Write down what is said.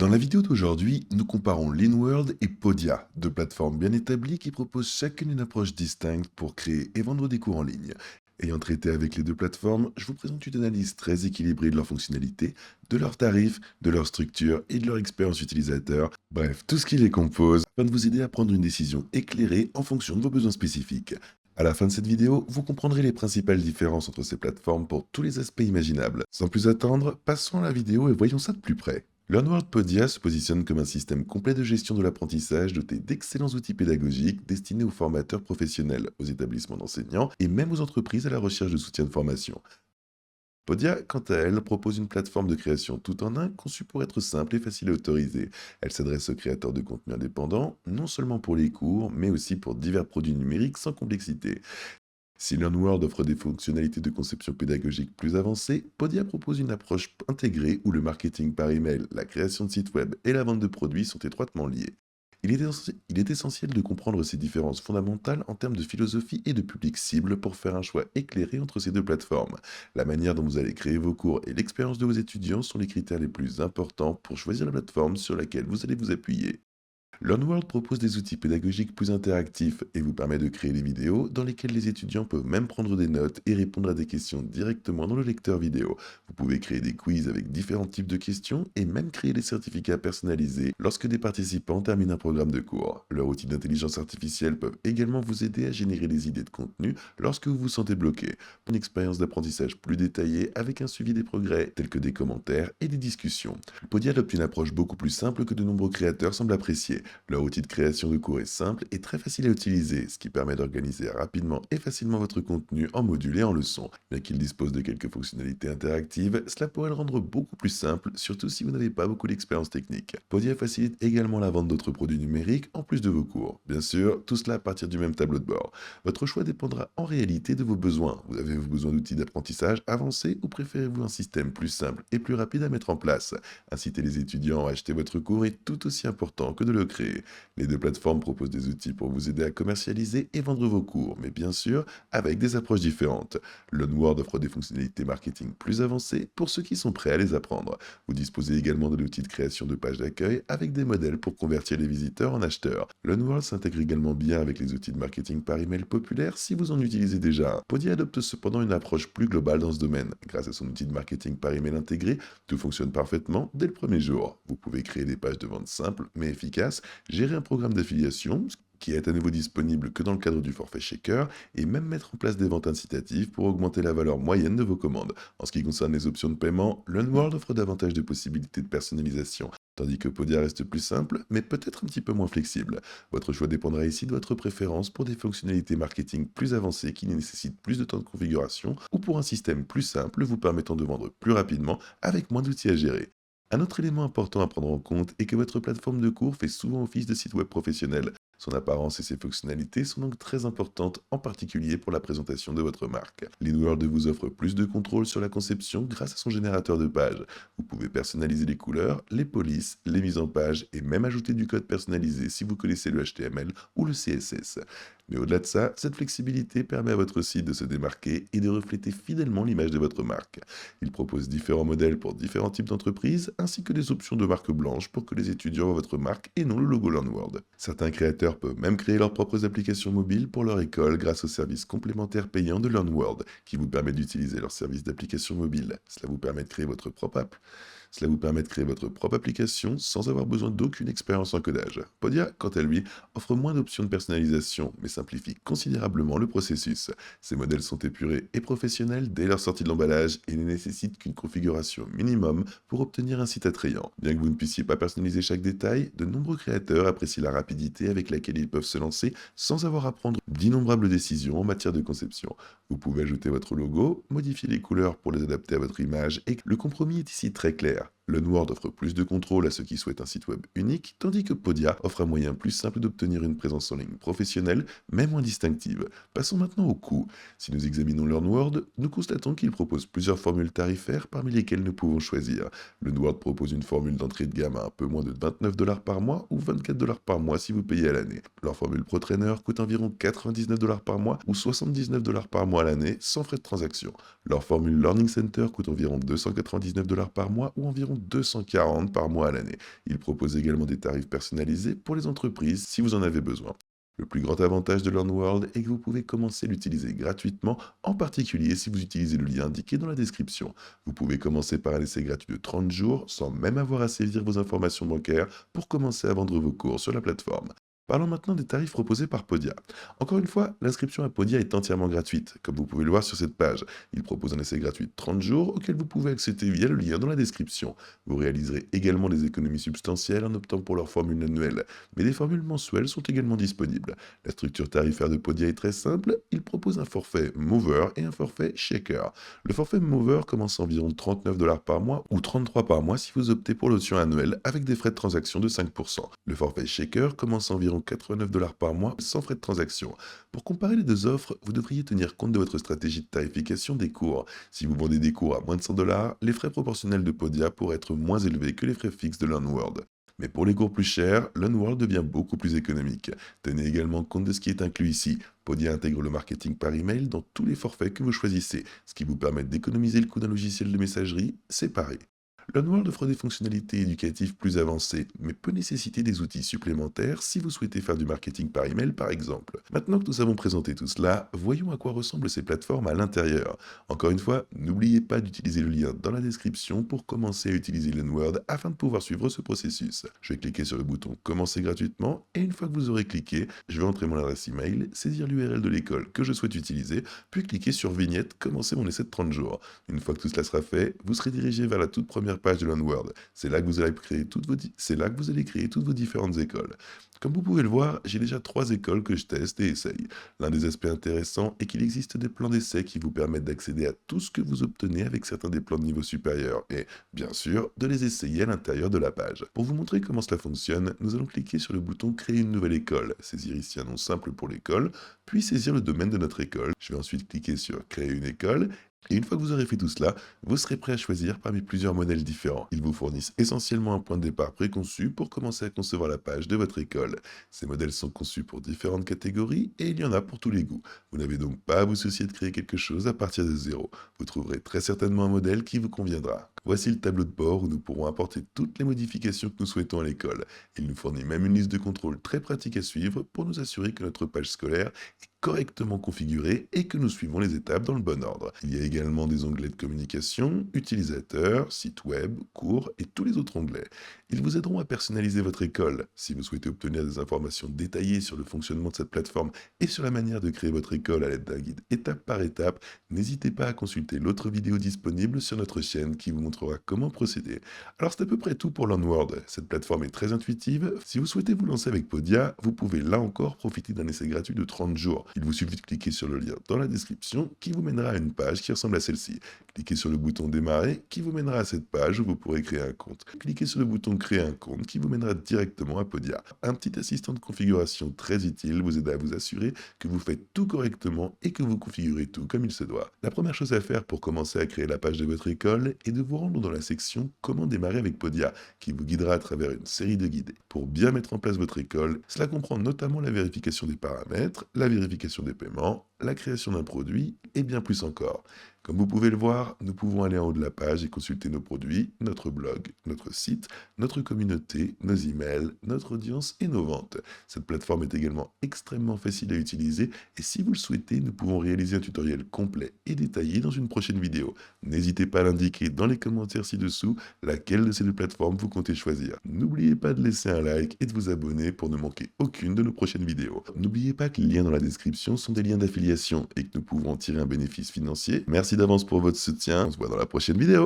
Dans la vidéo d'aujourd'hui, nous comparons LeanWorld et Podia, deux plateformes bien établies qui proposent chacune une approche distincte pour créer et vendre des cours en ligne. Ayant traité avec les deux plateformes, je vous présente une analyse très équilibrée de leurs fonctionnalités, de leurs tarifs, de leur structure et de leur expérience utilisateur, bref, tout ce qui les compose, afin de vous aider à prendre une décision éclairée en fonction de vos besoins spécifiques. À la fin de cette vidéo, vous comprendrez les principales différences entre ces plateformes pour tous les aspects imaginables. Sans plus attendre, passons à la vidéo et voyons ça de plus près. LearnWorld Podia se positionne comme un système complet de gestion de l'apprentissage doté d'excellents outils pédagogiques destinés aux formateurs professionnels, aux établissements d'enseignants et même aux entreprises à la recherche de soutien de formation. Podia, quant à elle, propose une plateforme de création tout en un conçue pour être simple et facile à autoriser. Elle s'adresse aux créateurs de contenu indépendants, non seulement pour les cours, mais aussi pour divers produits numériques sans complexité. Si LearnWorld offre des fonctionnalités de conception pédagogique plus avancées, Podia propose une approche intégrée où le marketing par email, la création de sites web et la vente de produits sont étroitement liés. Il est essentiel de comprendre ces différences fondamentales en termes de philosophie et de public cible pour faire un choix éclairé entre ces deux plateformes. La manière dont vous allez créer vos cours et l'expérience de vos étudiants sont les critères les plus importants pour choisir la plateforme sur laquelle vous allez vous appuyer. LearnWorld propose des outils pédagogiques plus interactifs et vous permet de créer des vidéos dans lesquelles les étudiants peuvent même prendre des notes et répondre à des questions directement dans le lecteur vidéo. Vous pouvez créer des quiz avec différents types de questions et même créer des certificats personnalisés lorsque des participants terminent un programme de cours. Leurs outils d'intelligence artificielle peuvent également vous aider à générer des idées de contenu lorsque vous vous sentez bloqué. Une expérience d'apprentissage plus détaillée avec un suivi des progrès tels que des commentaires et des discussions. Podia adopte une approche beaucoup plus simple que de nombreux créateurs semblent apprécier. Leur outil de création de cours est simple et très facile à utiliser, ce qui permet d'organiser rapidement et facilement votre contenu en module et en leçon. Bien qu'il dispose de quelques fonctionnalités interactives, cela pourrait le rendre beaucoup plus simple, surtout si vous n'avez pas beaucoup d'expérience technique. Podia facilite également la vente d'autres produits numériques en plus de vos cours. Bien sûr, tout cela à partir du même tableau de bord. Votre choix dépendra en réalité de vos besoins. Vous avez besoin d'outils d'apprentissage avancés ou préférez-vous un système plus simple et plus rapide à mettre en place? Inciter les étudiants à acheter votre cours est tout aussi important que de le créer. Les deux plateformes proposent des outils pour vous aider à commercialiser et vendre vos cours, mais bien sûr, avec des approches différentes. LearnWorld offre des fonctionnalités marketing plus avancées pour ceux qui sont prêts à les apprendre. Vous disposez également de l'outil de création de pages d'accueil avec des modèles pour convertir les visiteurs en acheteurs. LearnWorld s'intègre également bien avec les outils de marketing par email populaires si vous en utilisez déjà un. Podia adopte cependant une approche plus globale dans ce domaine. Grâce à son outil de marketing par email intégré, tout fonctionne parfaitement dès le premier jour. Vous pouvez créer des pages de vente simples mais efficaces, gérer un programme d'affiliation, qui est à nouveau disponible que dans le cadre du forfait Shaker, et même mettre en place des ventes incitatives pour augmenter la valeur moyenne de vos commandes. En ce qui concerne les options de paiement, LearnWorld offre davantage de possibilités de personnalisation, tandis que Podia reste plus simple, mais peut-être un petit peu moins flexible. Votre choix dépendra ici de votre préférence pour des fonctionnalités marketing plus avancées qui nécessitent plus de temps de configuration, ou pour un système plus simple vous permettant de vendre plus rapidement avec moins d'outils à gérer. Un autre élément important à prendre en compte est que votre plateforme de cours fait souvent office de site web professionnel. Son apparence et ses fonctionnalités sont donc très importantes, en particulier pour la présentation de votre marque. LeanWorld vous offre plus de contrôle sur la conception grâce à son générateur de pages. Vous pouvez personnaliser les couleurs, les polices, les mises en page et même ajouter du code personnalisé si vous connaissez le HTML ou le CSS. Mais au-delà de ça, cette flexibilité permet à votre site de se démarquer et de refléter fidèlement l'image de votre marque. Il propose différents modèles pour différents types d'entreprises, ainsi que des options de marque blanche pour que les étudiants voient votre marque et non le logo LearnWorld. Certains créateurs peuvent même créer leurs propres applications mobiles pour leur école grâce au service complémentaire payant de LearnWorld, qui vous permet d'utiliser leur service d'application mobile. Cela vous permet de créer votre propre app. Cela vous permet de créer votre propre application sans avoir besoin d'aucune expérience en codage. Podia, quant à lui, offre moins d'options de personnalisation, mais simplifie considérablement le processus. Ces modèles sont épurés et professionnels dès leur sortie de l'emballage et ne nécessitent qu'une configuration minimum pour obtenir un site attrayant. Bien que vous ne puissiez pas personnaliser chaque détail, de nombreux créateurs apprécient la rapidité avec laquelle ils peuvent se lancer sans avoir à prendre d'innombrables décisions en matière de conception. Vous pouvez ajouter votre logo, modifier les couleurs pour les adapter à votre image et le compromis est ici très clair. LearnWorld offre plus de contrôle à ceux qui souhaitent un site web unique, tandis que Podia offre un moyen plus simple d'obtenir une présence en ligne professionnelle, mais moins distinctive. Passons maintenant au coût. Si nous examinons LearnWorld, nous constatons qu'il propose plusieurs formules tarifaires parmi lesquelles nous pouvons choisir. LearnWorld propose une formule d'entrée de gamme à un peu moins de 29 $ par mois ou 24 $ par mois si vous payez à l'année. Leur formule ProTrainer coûte environ 99 $ par mois ou 79 $ par mois à l'année sans frais de transaction. Leur formule Learning Center coûte environ 299 $ par mois ou environ 240 par mois à l'année. Il propose également des tarifs personnalisés pour les entreprises si vous en avez besoin. Le plus grand avantage de LearnWorld est que vous pouvez commencer à l'utiliser gratuitement, en particulier si vous utilisez le lien indiqué dans la description. Vous pouvez commencer par un essai gratuit de 30 jours sans même avoir à saisir vos informations bancaires pour commencer à vendre vos cours sur la plateforme. Parlons maintenant des tarifs proposés par Podia. Encore une fois, l'inscription à Podia est entièrement gratuite, comme vous pouvez le voir sur cette page. Il propose un essai gratuit de 30 jours auquel vous pouvez accéder via le lien dans la description. Vous réaliserez également des économies substantielles en optant pour leur formule annuelle, mais des formules mensuelles sont également disponibles. La structure tarifaire de Podia est très simple, il propose un forfait Mover et un forfait Shaker. Le forfait Mover commence à environ 39 $ par mois ou 33 par mois si vous optez pour l'option annuelle avec des frais de transaction de 5%. Le forfait Shaker commence à environ 89 $ par mois sans frais de transaction. Pour comparer les deux offres, vous devriez tenir compte de votre stratégie de tarification des cours. Si vous vendez des cours à moins de 100 $, les frais proportionnels de Podia pourraient être moins élevés que les frais fixes de LearnWorld. Mais pour les cours plus chers, LearnWorld devient beaucoup plus économique. Tenez également compte de ce qui est inclus ici. Podia intègre le marketing par email dans tous les forfaits que vous choisissez, ce qui vous permet d'économiser le coût d'un logiciel de messagerie séparé. LearnWorld offre des fonctionnalités éducatives plus avancées, mais peut nécessiter des outils supplémentaires si vous souhaitez faire du marketing par email par exemple. Maintenant que nous avons présenté tout cela, voyons à quoi ressemblent ces plateformes à l'intérieur. Encore une fois, n'oubliez pas d'utiliser le lien dans la description pour commencer à utiliser LearnWorld afin de pouvoir suivre ce processus. Je vais cliquer sur le bouton Commencer gratuitement et une fois que vous aurez cliqué, je vais entrer mon adresse email, saisir l'URL de l'école que je souhaite utiliser, puis cliquer sur Vignette, commencer mon essai de 30 jours. Une fois que tout cela sera fait, vous serez dirigé vers la toute première page de LearnWorld. C'est là que vous allez créer toutes vos différentes écoles. Comme vous pouvez le voir, j'ai déjà 3 écoles que je teste et essaye. L'un des aspects intéressants est qu'il existe des plans d'essai qui vous permettent d'accéder à tout ce que vous obtenez avec certains des plans de niveau supérieur et, bien sûr, de les essayer à l'intérieur de la page. Pour vous montrer comment cela fonctionne, nous allons cliquer sur le bouton Créer une nouvelle école, saisir ici un nom simple pour l'école, puis saisir le domaine de notre école. Je vais ensuite cliquer sur Créer une école. Et une fois que vous aurez fait tout cela, vous serez prêt à choisir parmi plusieurs modèles différents. Ils vous fournissent essentiellement un point de départ préconçu pour commencer à concevoir la page de votre école. Ces modèles sont conçus pour différentes catégories et il y en a pour tous les goûts. Vous n'avez donc pas à vous soucier de créer quelque chose à partir de zéro. Vous trouverez très certainement un modèle qui vous conviendra. Voici le tableau de bord où nous pourrons apporter toutes les modifications que nous souhaitons à l'école. Il nous fournit même une liste de contrôle très pratique à suivre pour nous assurer que notre page scolaire est correctement configurée et que nous suivons les étapes dans le bon ordre. Il y a également des onglets de communication, utilisateurs, site web, cours et tous les autres onglets. Ils vous aideront à personnaliser votre école. Si vous souhaitez obtenir des informations détaillées sur le fonctionnement de cette plateforme et sur la manière de créer votre école à l'aide d'un guide étape par étape, n'hésitez pas à consulter l'autre vidéo disponible sur notre chaîne qui vous montrera comment procéder. Alors c'est à peu près tout pour LearnWorld. Cette plateforme est très intuitive. Si vous souhaitez vous lancer avec Podia, vous pouvez là encore profiter d'un essai gratuit de 30 jours. Il vous suffit de cliquer sur le lien dans la description qui vous mènera à une page qui ressemble à celle-ci. Cliquez sur le bouton Démarrer qui vous mènera à cette page où vous pourrez créer un compte. Cliquez sur le bouton Créer un compte qui vous mènera directement à Podia. Un petit assistant de configuration très utile vous aide à vous assurer que vous faites tout correctement et que vous configurez tout comme il se doit. La première chose à faire pour commencer à créer la page de votre école est de vous rendre dans la section Comment démarrer avec Podia qui vous guidera à travers une série de guides. Pour bien mettre en place votre école, cela comprend notamment la vérification des paramètres, la vérification des paiements, la création d'un produit et bien plus encore. Comme vous pouvez le voir, nous pouvons aller en haut de la page et consulter nos produits, notre blog, notre site, notre communauté, nos emails, notre audience et nos ventes. Cette plateforme est également extrêmement facile à utiliser et si vous le souhaitez, nous pouvons réaliser un tutoriel complet et détaillé dans une prochaine vidéo. N'hésitez pas à l'indiquer dans les commentaires ci-dessous laquelle de ces deux plateformes vous comptez choisir. N'oubliez pas de laisser un like et de vous abonner pour ne manquer aucune de nos prochaines vidéos. N'oubliez pas que les liens dans la description sont des liens d'affiliation et que nous pouvons en tirer un bénéfice financier. Merci d'avance pour votre soutien, on se voit dans la prochaine vidéo.